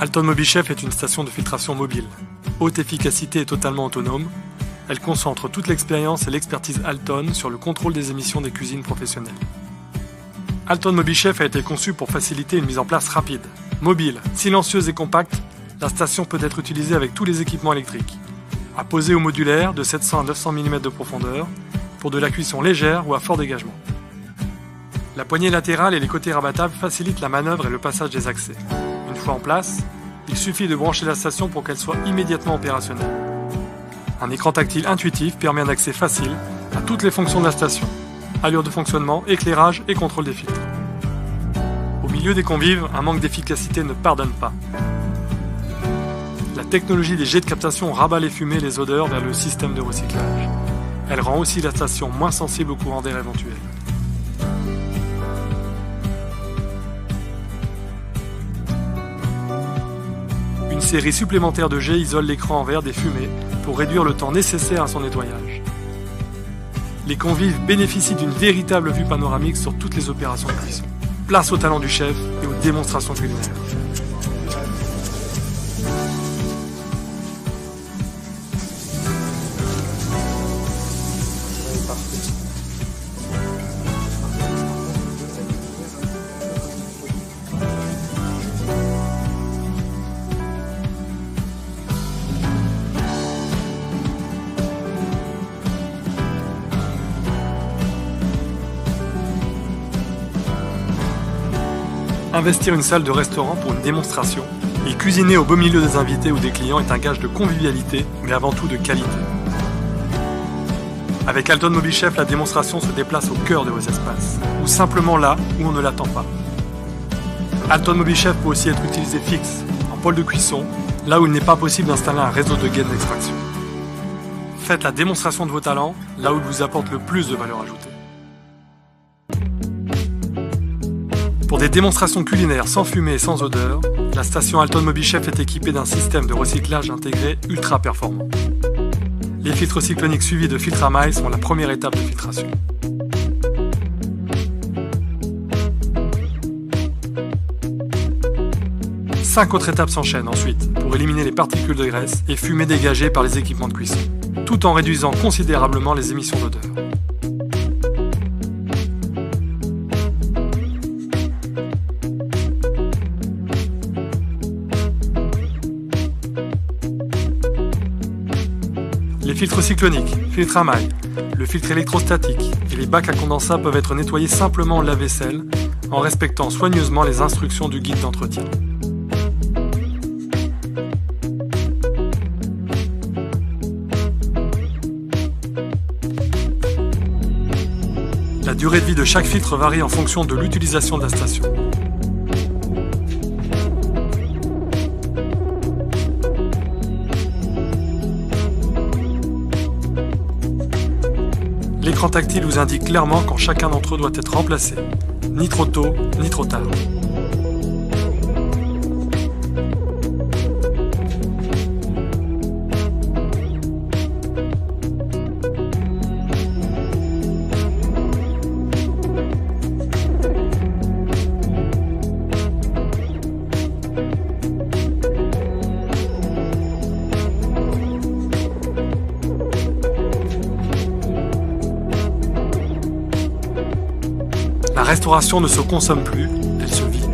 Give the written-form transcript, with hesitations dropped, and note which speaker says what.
Speaker 1: Alton Mobichef est une station de filtration mobile. Haute efficacité et totalement autonome, elle concentre toute l'expérience et l'expertise Alton sur le contrôle des émissions des cuisines professionnelles. Alton Mobichef a été conçue pour faciliter une mise en place rapide. Mobile, silencieuse et compacte, la station peut être utilisée avec tous les équipements électriques. À poser ou modulaire, de 700 à 900 mm de profondeur, pour de la cuisson légère ou à fort dégagement. La poignée latérale et les côtés rabattables facilitent la manœuvre et le passage des accès. Une fois en place, il suffit de brancher la station pour qu'elle soit immédiatement opérationnelle. Un écran tactile intuitif permet un accès facile à toutes les fonctions de la station. Allure de fonctionnement, éclairage et contrôle des filtres. Au milieu des convives, un manque d'efficacité ne pardonne pas. La technologie des jets de captation rabat les fumées et les odeurs vers le système de recyclage. Elle rend aussi la station moins sensible au courant d'air éventuel. Une série supplémentaire de jets isole l'écran en verre des fumées pour réduire le temps nécessaire à son nettoyage. Les convives bénéficient d'une véritable vue panoramique sur toutes les opérations de cuisson. Place au talent du chef et aux démonstrations culinaires. Investir une salle de restaurant pour une démonstration et cuisiner au beau milieu des invités ou des clients est un gage de convivialité, mais avant tout de qualité. Avec Alton Mobichef, la démonstration se déplace au cœur de vos espaces, ou simplement là où on ne l'attend pas. Alton Mobichef peut aussi être utilisé fixe, en pôle de cuisson, là où il n'est pas possible d'installer un réseau de gaines d'extraction. Faites la démonstration de vos talents, là où il vous apporte le plus de valeur ajoutée. Pour des démonstrations culinaires sans fumée et sans odeur, la station Alton Mobichef est équipée d'un système de recyclage intégré ultra performant. Les filtres cycloniques suivis de filtres à mailles sont la première étape de filtration. Cinq autres étapes s'enchaînent ensuite pour éliminer les particules de graisse et fumée dégagées par les équipements de cuisson, tout en réduisant considérablement les émissions d'odeur. Les filtres cycloniques, filtres à mailles, le filtre électrostatique et les bacs à condensat peuvent être nettoyés simplement au lave-vaisselle en respectant soigneusement les instructions du guide d'entretien. La durée de vie de chaque filtre varie en fonction de l'utilisation de la station. L'écran tactile vous indique clairement quand chacun d'entre eux doit être remplacé, ni trop tôt, ni trop tard. La restauration ne se consomme plus, elle se vit.